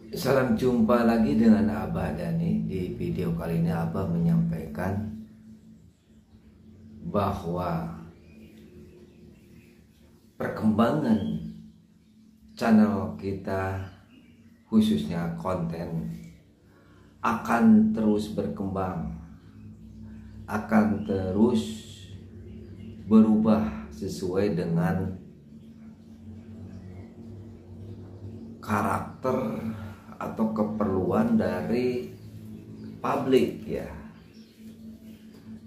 Salam jumpa lagi dengan Abah Dani. Di video kali ini Abah menyampaikan bahwa perkembangan channel kita, khususnya konten, akan terus berkembang, akan terus berubah sesuai dengan karakter atau keperluan dari publik ya.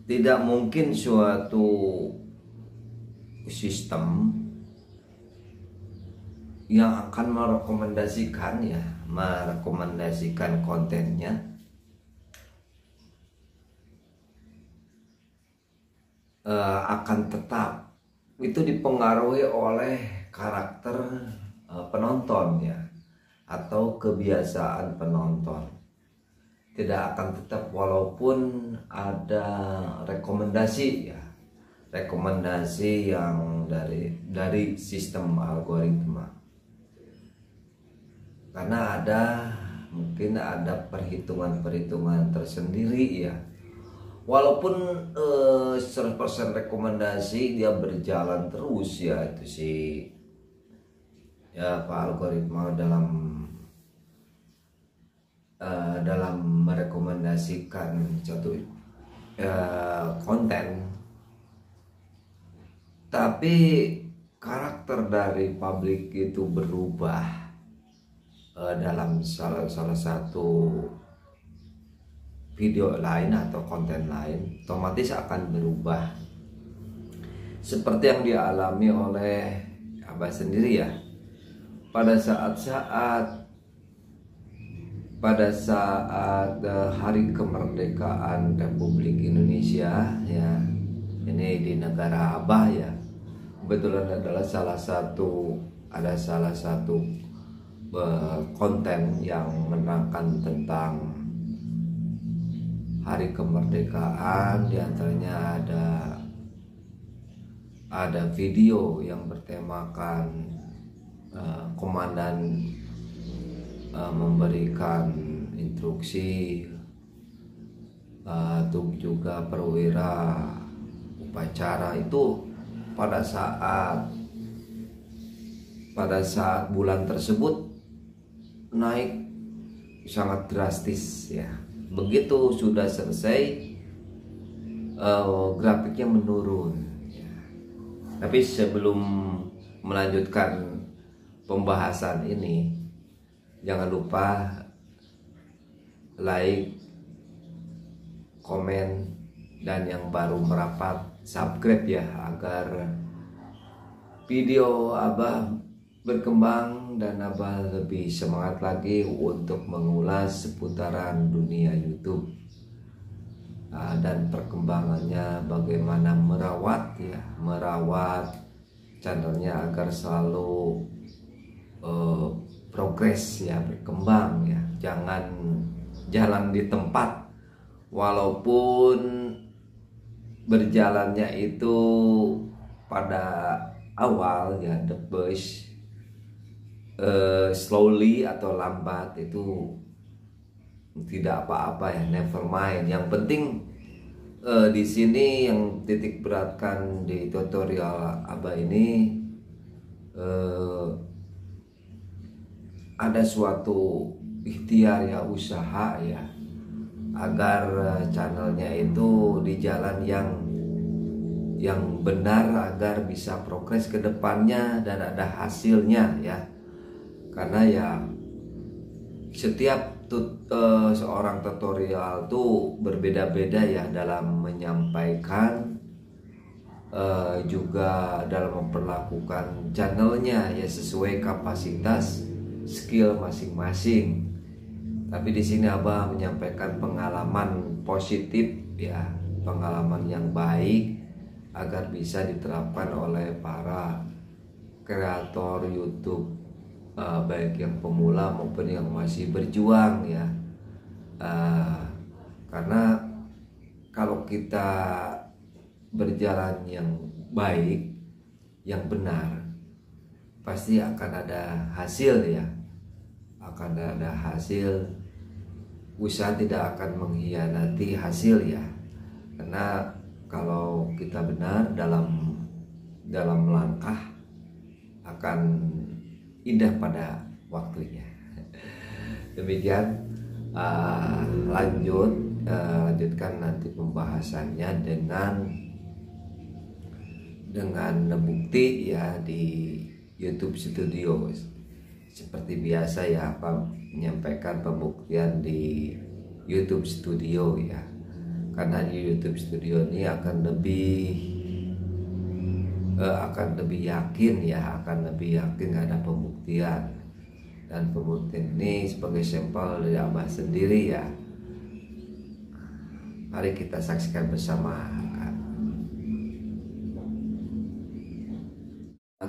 Tidak mungkin suatu sistem yang akan merekomendasikan kontennya akan tetap itu dipengaruhi oleh karakter penonton ya, atau kebiasaan penonton. Tidak akan tetap walaupun ada rekomendasi ya, rekomendasi yang dari sistem algoritma, karena mungkin ada perhitungan tersendiri ya. Walaupun 100% rekomendasi dia berjalan terus ya, itu sih ya Pak algoritma dalam merekomendasikan suatu konten, tapi karakter dari publik itu berubah dalam salah satu video lain atau konten lain, otomatis akan berubah seperti yang dialami oleh Abah sendiri ya. Pada saat hari kemerdekaan Republik Indonesia ya, ini di negara Abah ya, kebetulan ada salah satu konten yang menerangkan tentang hari kemerdekaan. Di antaranya ada video yang bertemakan komandan memberikan instruksi untuk juga perwira upacara itu pada saat bulan tersebut naik sangat drastis ya. Begitu sudah selesai grafiknya menurun ya. Tapi sebelum melanjutkan pembahasan ini, jangan lupa like, komen, dan yang baru merapat subscribe ya, agar video Abah berkembang dan Abah lebih semangat lagi untuk mengulas seputaran dunia YouTube dan perkembangannya, bagaimana merawat channelnya agar selalu progres ya, berkembang ya. Jangan jalan di tempat, walaupun berjalannya itu pada awal ya, the push slowly atau lambat, itu tidak apa-apa ya, never mind. Yang penting di sini yang titik beratkan di tutorial Abah ini, ada suatu ikhtiar ya, usaha ya, agar channelnya itu di jalan yang benar, agar bisa progres ke depannya dan ada hasilnya ya. Karena ya setiap seorang tutorial tuh berbeda-beda ya dalam menyampaikan, juga dalam memperlakukan channelnya ya sesuai kapasitas skill masing-masing. Tapi di sini Abah menyampaikan pengalaman positif ya, pengalaman yang baik, agar bisa diterapkan oleh para kreator YouTube, baik yang pemula maupun yang masih berjuang ya. Karena kalau kita berjalan yang baik, yang benar, pasti akan ada hasil ya. akan ada hasil. Usaha tidak akan mengkhianati hasil ya, karena kalau kita benar dalam langkah akan indah pada waktunya. Demikian, lanjutkan nanti pembahasannya dengan bukti ya di YouTube Studio. Seperti biasa ya, menyampaikan pembuktian di YouTube Studio ya, karena di YouTube Studio ini akan lebih yakin ya, ada pembuktian, dan pembuktian ini sebagai sampel dari Abah sendiri ya. Mari kita saksikan bersama.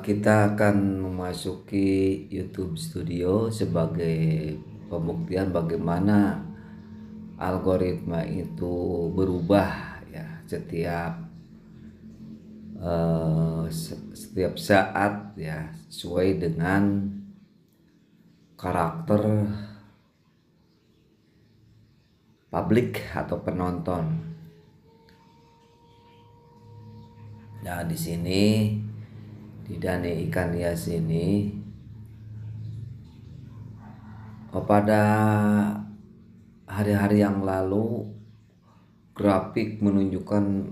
Kita akan memasuki YouTube Studio sebagai pembuktian bagaimana algoritma itu berubah ya setiap saat ya, sesuai dengan karakter publik atau penonton. Nah, di sini di Dani Ikan Hias ini pada hari-hari yang lalu grafik menunjukkan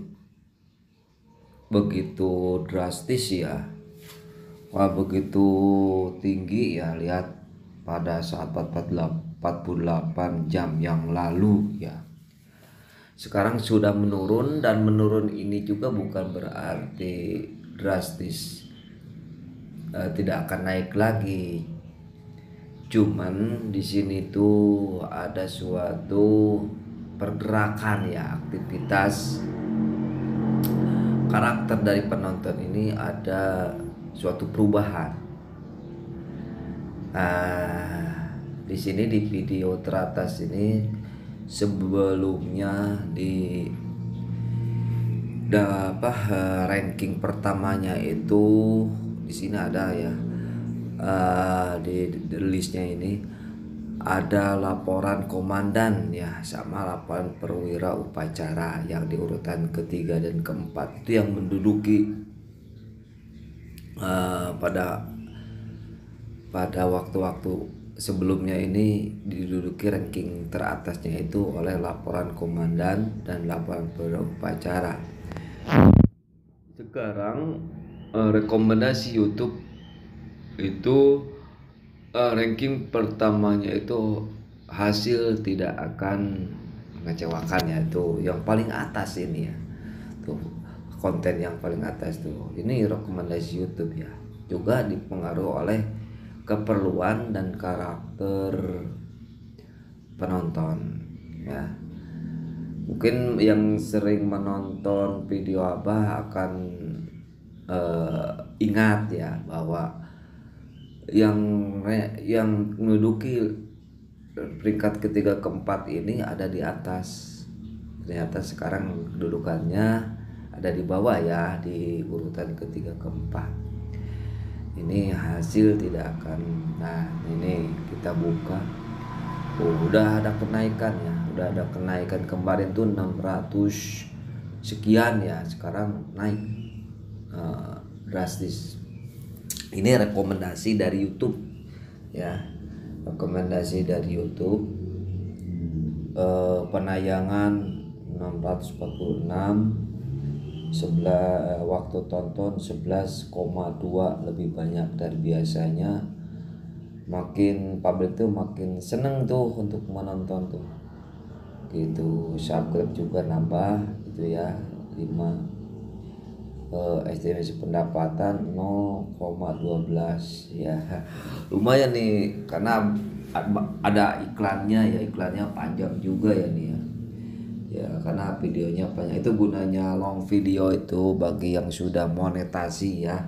begitu drastis ya, begitu tinggi ya. Lihat pada saat 48 jam yang lalu ya. Sekarang sudah menurun, dan menurun ini juga bukan berarti drastis tidak akan naik lagi. Cuman di sini tuh ada suatu pergerakan ya, aktivitas karakter dari penonton ini, ada suatu perubahan. Di sini di video teratas ini, sebelumnya ranking pertamanya itu di sini ada ya, di listnya ini ada laporan komandan ya, sama laporan perwira upacara yang di urutan ketiga dan keempat, itu yang menduduki pada waktu-waktu sebelumnya ini diduduki ranking teratasnya itu oleh laporan komandan dan laporan perwira upacara. Sekarang rekomendasi YouTube itu ranking pertamanya itu hasil tidak akan mengecewakan ya, itu yang paling atas ini ya, tuh konten yang paling atas tuh, ini rekomendasi YouTube ya, juga dipengaruhi oleh keperluan dan karakter penonton ya. Mungkin yang sering menonton video Abah akan ingat ya, bahwa yang menduduki peringkat ketiga keempat ini ada di atas. Ternyata sekarang kedudukannya ada di bawah ya, di urutan ketiga keempat. Ini hasil tidak akan. Nah, ini kita buka. Udah ada kenaikan ya, udah ada kenaikan. Kemarin tuh 600 sekian ya, sekarang naik drastis. Ini rekomendasi dari YouTube ya, rekomendasi dari YouTube. Penayangan 646, waktu tonton 11,2, lebih banyak dari biasanya. Makin publik tuh makin seneng tuh untuk menonton tuh gitu. Subscribe juga nambah gitu ya, 5. Estimasi pendapatan 0,12 ya, lumayan nih, karena ada iklannya ya, iklannya panjang juga ya nih ya, karena videonya banyak. Itu gunanya long video itu bagi yang sudah monetasi ya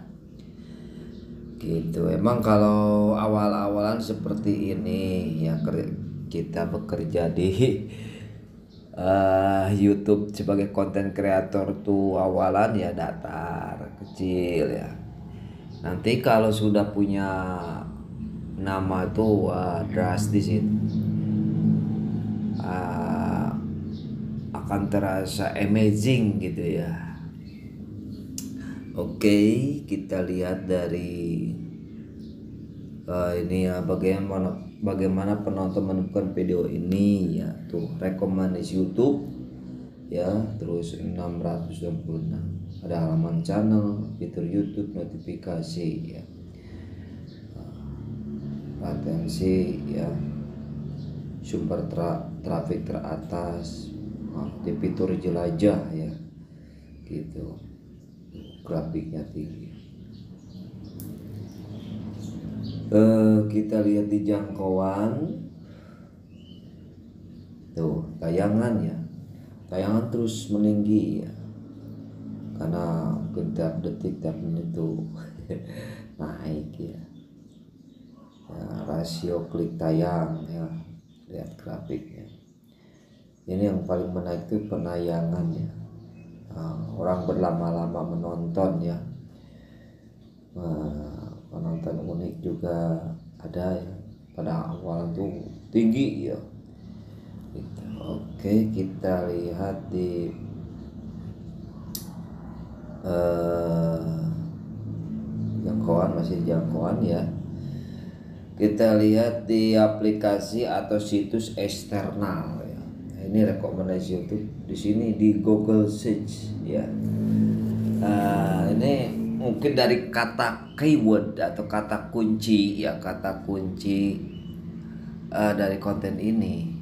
gitu. Emang kalau awal-awalan seperti ini ya, kita bekerja di YouTube sebagai konten kreator tuh awalan ya datar, kecil ya. Nanti kalau sudah punya nama tuh drastis itu, akan terasa amazing gitu ya. Oke, kita lihat dari ini ya, bagaimana penonton menemukan video ini ya. Tuh rekomendasi YouTube ya, terus 626 ada halaman channel, fitur YouTube, notifikasi ya, atensi ya, sumber trafik teratas, di fitur jelajah ya gitu, grafiknya tinggi. Kita lihat di jangkauan tuh, tayangan ya, tayangan terus meninggi ya, karena tiap detik tiap menit tuh naik ya. Rasio klik tayang ya, lihat grafiknya. Ini yang paling menaik itu penayangan ya, orang berlama-lama menonton ya. Penonton unik juga ada ya, pada awal tuh tinggi ya gitu. Oke, kita lihat di jangkauan, masih jangkauan ya. Kita lihat di aplikasi atau situs eksternal ya. Ini rekomendasi YouTube di sini di Google Search ya. Ini mungkin dari kata keyword atau kata kunci ya, kata kunci dari konten ini.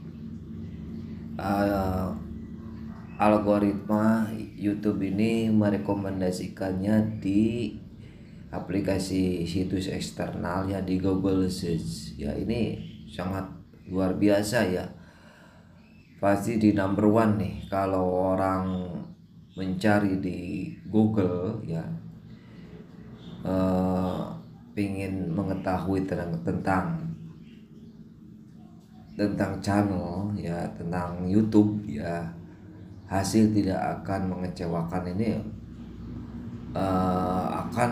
Algoritma YouTube ini merekomendasikannya di aplikasi situs eksternal ya, di Google Search ya. Ini sangat luar biasa ya, pasti di number one nih kalau orang mencari di Google ya, ingin mengetahui tentang channel ya, tentang YouTube ya, hasil tidak akan mengecewakan. Ini akan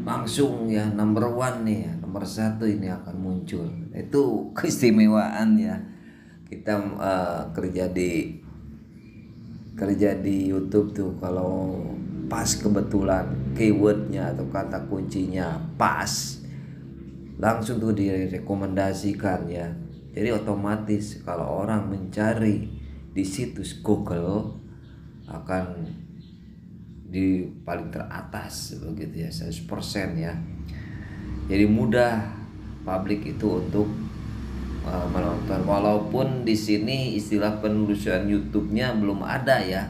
langsung ya number one nih ya, nomor satu ini akan muncul. Itu keistimewaan ya kita kerja di YouTube tuh, kalau pas kebetulan keywordnya atau kata kuncinya pas, langsung tuh direkomendasikan ya. Jadi otomatis kalau orang mencari di situs Google akan di paling teratas begitu ya, 100% ya. Jadi mudah publik itu untuk menonton, walaupun di sini istilah penelusuran YouTube-nya belum ada ya,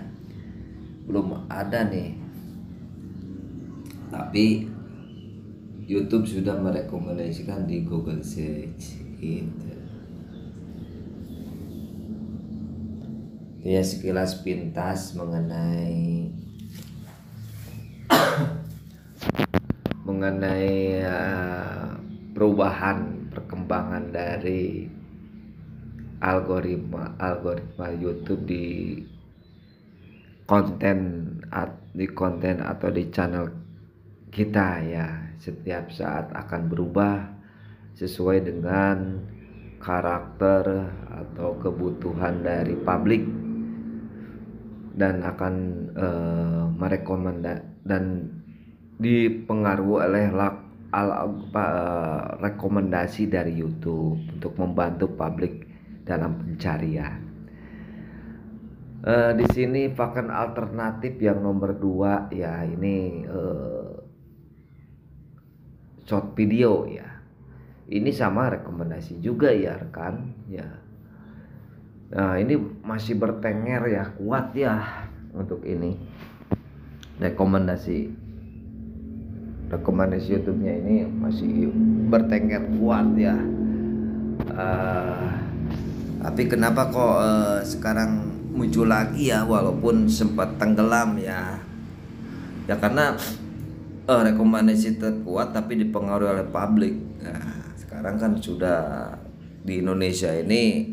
belum ada nih, tapi YouTube sudah merekomendasikan di Google Search gitu. Ya, sekilas pintas mengenai perubahan perkembangan dari algoritma YouTube di konten atau di channel kita ya. Setiap saat akan berubah sesuai dengan karakter atau kebutuhan dari publik, dan akan dan dipengaruhi oleh rekomendasi dari YouTube untuk membantu publik dalam pencarian. Di sini bahkan alternatif yang nomor 2 ya, ini short video ya. Ini sama rekomendasi juga ya rekan ya. Nah, ini masih bertengger ya, kuat ya untuk ini rekomendasi YouTube-nya ini masih bertengger kuat ya. Tapi kenapa kok sekarang muncul lagi ya, walaupun sempat tenggelam ya? Ya karena rekomendasi terkuat tapi dipengaruhi oleh publik. Nah, sekarang kan sudah di Indonesia ini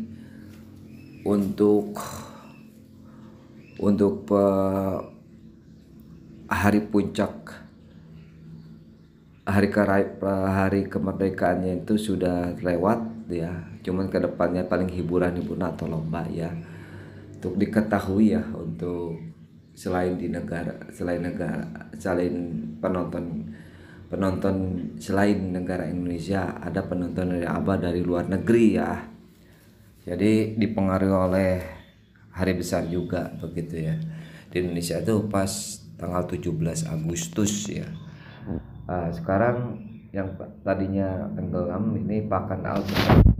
untuk hari puncak hari kemerdekaannya itu sudah lewat ya. Cuman kedepannya paling hiburan atau lomba ya. Untuk diketahui ya, untuk selain penonton selain negara Indonesia, ada penonton dari ABBA dari luar negeri ya. Jadi dipengaruhi oleh hari besar juga begitu ya. Di Indonesia itu pas tanggal 17 Agustus ya. Sekarang yang tadinya tenggelam ini pakan alternatif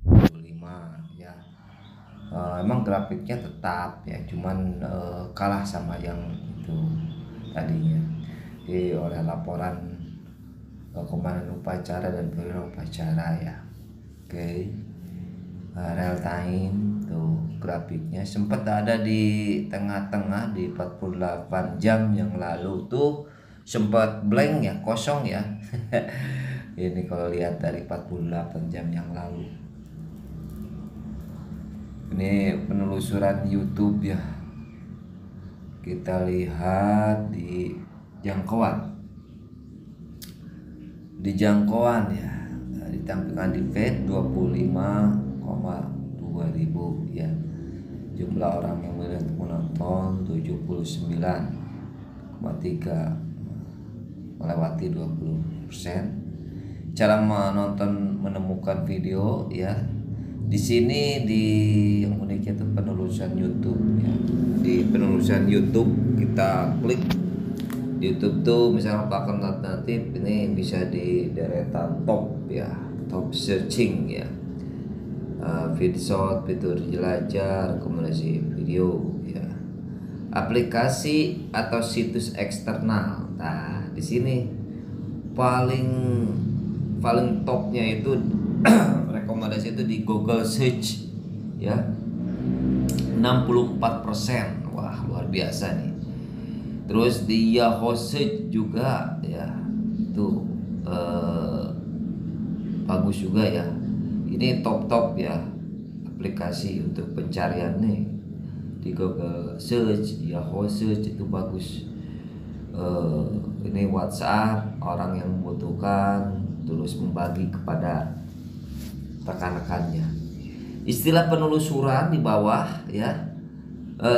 25 ya. Emang grafiknya tetap ya, cuman kalah sama yang itu tadinya. Jadi oleh laporan komandan upacara dan perwira upacara ya. Oke. Real time tuh grafiknya sempat ada di tengah-tengah di 48 jam yang lalu tuh sempat blank ya, kosong ya. Ini kalau lihat dari 48 jam yang lalu. Ini penelusuran YouTube ya. Kita lihat di jangkauan. Di jangkauan ya. Ditampilkan di feed 25,2 ribu ya. Jumlah orang yang melihat menonton 79,3, melewati 20%. Cara menonton menemukan video ya. Di sini yang uniknya itu penelusuran YouTube ya. Di penelusuran YouTube kita klik YouTube tuh misalnya pakan alternatif ini bisa di deretan top ya, top searching ya, feed short, fitur jelajah, rekomendasi video ya, aplikasi atau situs eksternal. Nah di sini paling topnya itu rekomendasi itu di Google Search ya, 64%. Wah luar biasa nih. Terus di Yahoo Search juga ya, itu bagus juga ya. Ini top ya aplikasi untuk pencarian nih di Google Search, Yahoo Search itu bagus. Ini WhatsApp, orang yang membutuhkan terus membagi kepada rekan-rekannya. Istilah penelusuran di bawah ya,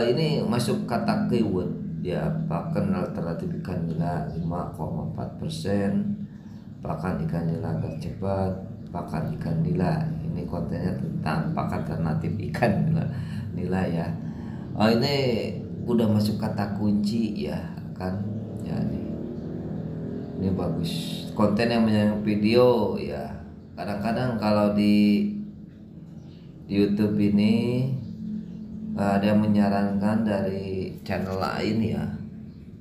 ini masuk kata keyword ya. Pakan alternatif ikan nila 5,4%, pakan ikan nila agar cepat, pakan ikan nila. Ini kontennya tentang pakan alternatif ikan nila ya. Ini udah masuk kata kunci ya kan ya. Ini bagus, konten yang menyambung video ya. Kadang-kadang kalau di YouTube ini ada yang menyarankan dari channel lain ya,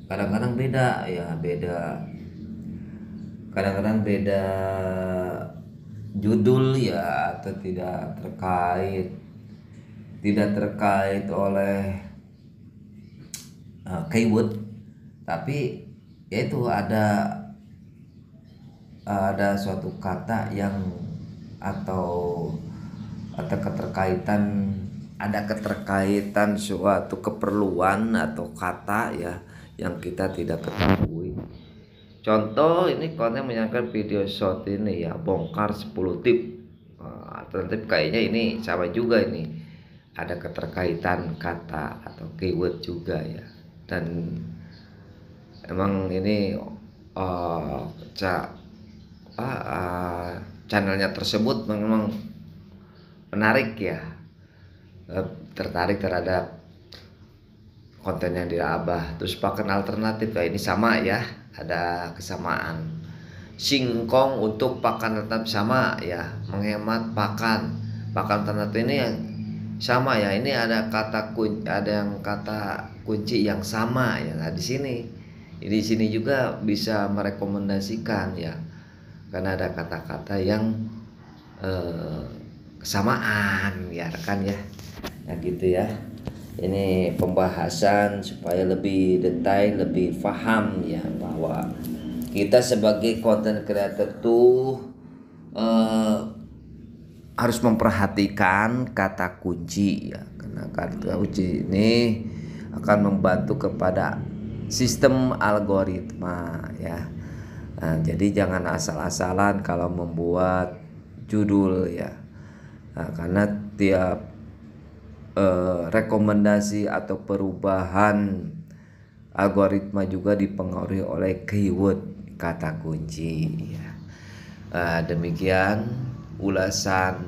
kadang-kadang beda ya, kadang-kadang beda judul ya, atau tidak terkait oleh keyword, tapi yaitu ada suatu kata yang atau keterkaitan suatu keperluan atau kata ya yang kita tidak ketahui. Contoh ini konten menyarankan video short ini ya, bongkar 10 tip alternatif. Kayaknya ini sama juga, ini ada keterkaitan kata atau keyword juga ya. Dan emang ini channelnya tersebut memang menarik ya, tertarik terhadap konten yang dirabah. Terus pakan alternatif ya, ini sama ya, ada kesamaan. Singkong untuk pakan alternatif sama ya, menghemat pakan alternatif ini yang sama ya. Ini ada kata kunci yang sama ya. Nah di sini juga bisa merekomendasikan ya, karena ada kata-kata yang kesamaan ya rekan ya. Nah gitu ya. Ini pembahasan supaya lebih detail, lebih paham ya, bahwa kita sebagai content creator tuh harus memperhatikan kata kunci ya, karena kata kunci ini akan membantu kepada sistem algoritma ya. Nah, jadi jangan asal-asalan kalau membuat judul ya. Nah, karena tiap rekomendasi atau perubahan algoritma juga dipengaruhi oleh keyword kata kunci ya. Demikian ulasan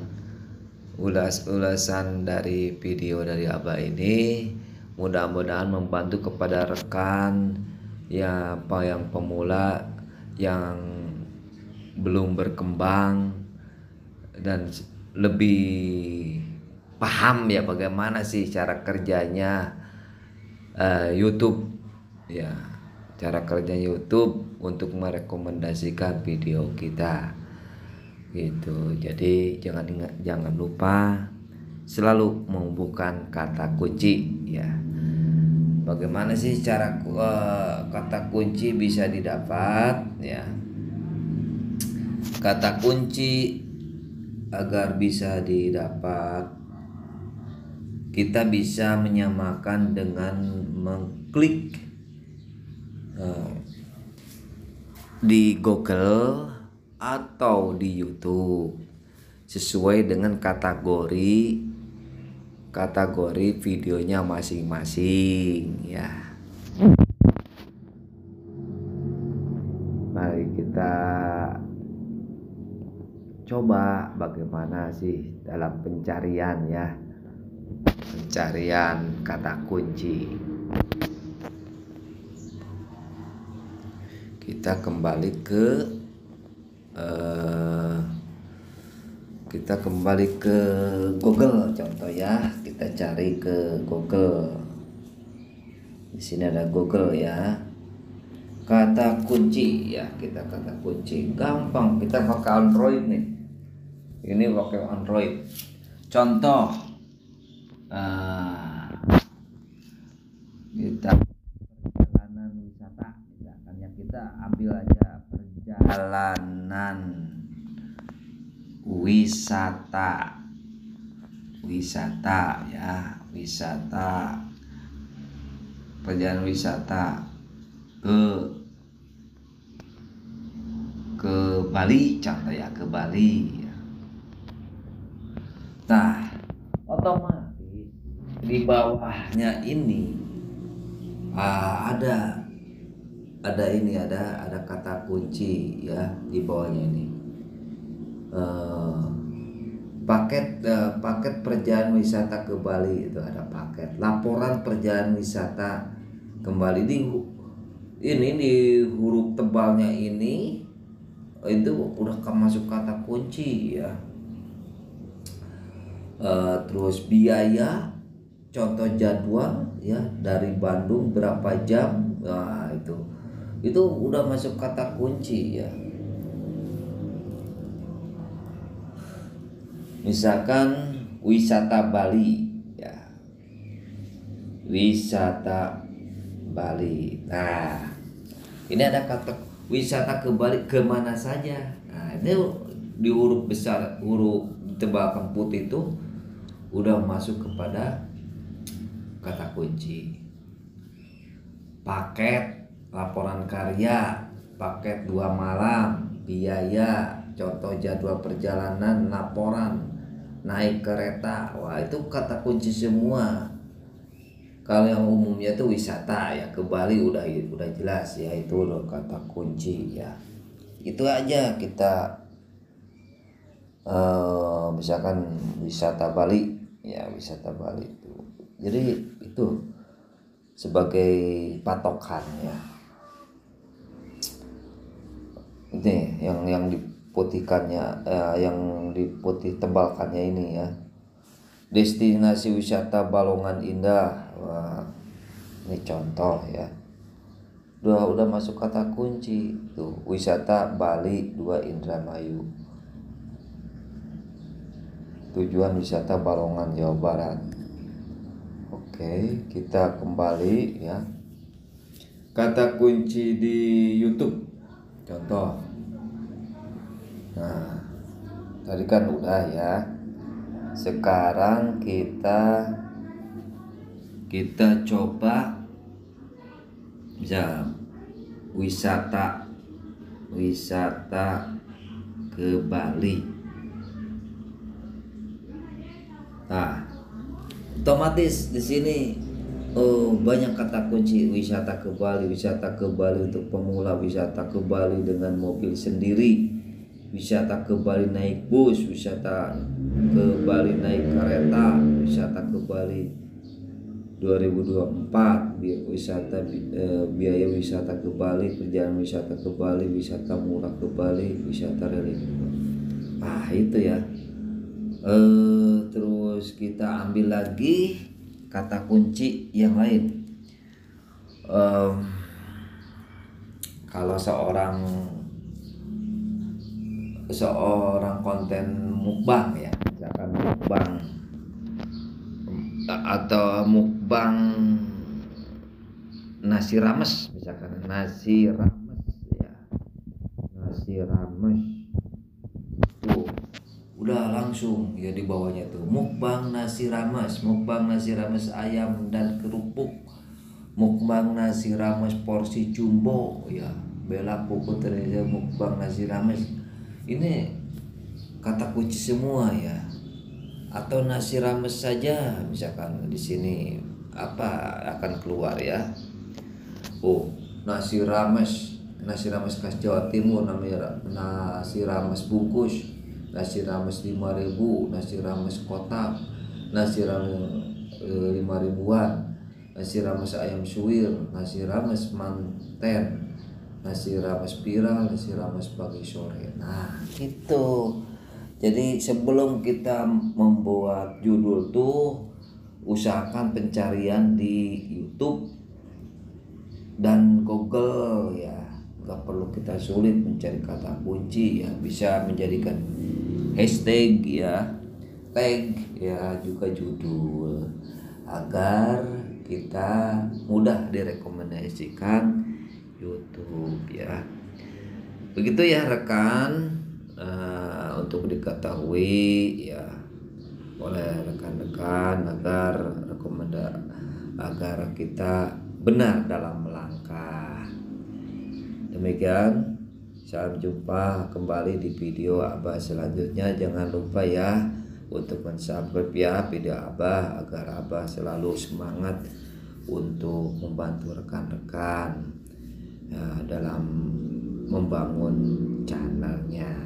dari video dari Abah ini, mudah-mudahan membantu kepada rekan ya, yang pemula yang belum berkembang dan lebih paham ya bagaimana sih cara kerjanya YouTube ya, cara kerja YouTube untuk merekomendasikan video kita gitu. Jadi jangan lupa selalu membuka kata kunci ya. Bagaimana sih cara kata kunci bisa didapat ya? Kata kunci agar bisa didapat, kita bisa menyamakan dengan mengklik di Google atau di YouTube sesuai dengan kategori videonya masing-masing ya. Mari kita coba bagaimana sih dalam pencarian kata kunci. Kita kembali ke Google contoh ya. Kita cari ke Google. Di sini ada Google ya. Kata kunci ya, kita kata kunci. Gampang, kita pakai Android nih. Ini pakai Android. Contoh kita perjalanan wisata, misalkan ya, kita ambil aja perjalanan wisata ya, perjalanan wisata ke Bali contoh ya, ke Bali ya. Nah, otomatis di bawahnya ini ada kata kunci ya, di bawahnya ini paket perjalanan wisata ke Bali, itu ada paket laporan perjalanan wisata kembali. Di huruf tebalnya ini itu udah masuk kata kunci ya. Terus biaya, contoh jadwal ya, dari Bandung berapa jam, nah itu udah masuk kata kunci ya. Misalkan wisata Bali ya, wisata Bali. Nah, ini ada kata wisata ke Bali, kemana saja. Nah, ini di huruf besar, huruf tebalkan putih itu udah masuk kepada kata kunci. Paket laporan karya, paket 2 malam, biaya, contoh jadwal perjalanan, laporan naik kereta. Wah, itu kata kunci semua. Kalau yang umumnya itu wisata ya, ke Bali udah jelas ya, itu udah kata kunci ya. Itu aja kita misalkan wisata Bali ya, wisata Bali itu. Jadi itu sebagai patokan ya. Ini yang diputihkannya, yang diputih tebalkannya ini ya. Destinasi wisata Balongan Indah. Wah, ini contoh ya. Udah masuk kata kunci tuh, wisata Bali 2 Indramayu. Tujuan wisata Balongan, Jawa Barat. Oke, kita kembali ya. Kata kunci di YouTube. Contoh. Nah, tadi kan udah ya. Sekarang kita coba bisa wisata ke Bali. Nah, otomatis di sini banyak kata kunci wisata ke Bali untuk pemula, wisata ke Bali dengan mobil sendiri, wisata ke Bali naik bus, wisata ke Bali naik kereta, wisata ke Bali 2024, biaya wisata ke Bali, perjalanan wisata ke Bali, wisata murah ke Bali, wisata religi. Itu ya. Terus kita ambil lagi kata kunci yang lain. Kalau seorang konten mukbang ya, misalkan mukbang atau mukbang nasi rames, misalkan nasi rames udah langsung ya di bawahnya tuh mukbang nasi rames ayam dan kerupuk, mukbang nasi rames porsi jumbo ya, Bella Puput Reza mukbang nasi rames. Ini kata kunci semua ya. Atau nasi rames saja, misalkan di sini apa akan keluar ya. Nasi rames khas Jawa Timur, namanya nasi rames bungkus, nasi rames 5.000, nasi rames kotak, nasi rames 5.000-an, nasi rames ayam suwir, nasi rames manten, nasi rames viral, nasi rames pagi sore. Nah gitu. Jadi sebelum kita membuat judul tuh, usahakan pencarian di YouTube dan Google ya. Gak perlu kita sulit mencari kata kunci ya, bisa menjadikan hashtag ya, tag ya, juga judul, agar kita mudah direkomendasikan YouTube ya. Begitu ya rekan. Untuk diketahui ya oleh rekan-rekan agar kita benar dalam melangkah. Demikian, sampai jumpa kembali di video Abah selanjutnya. Jangan lupa ya untuk mensubscribe ya video Abah agar Abah selalu semangat untuk membantu rekan-rekan ya, dalam membangun channelnya.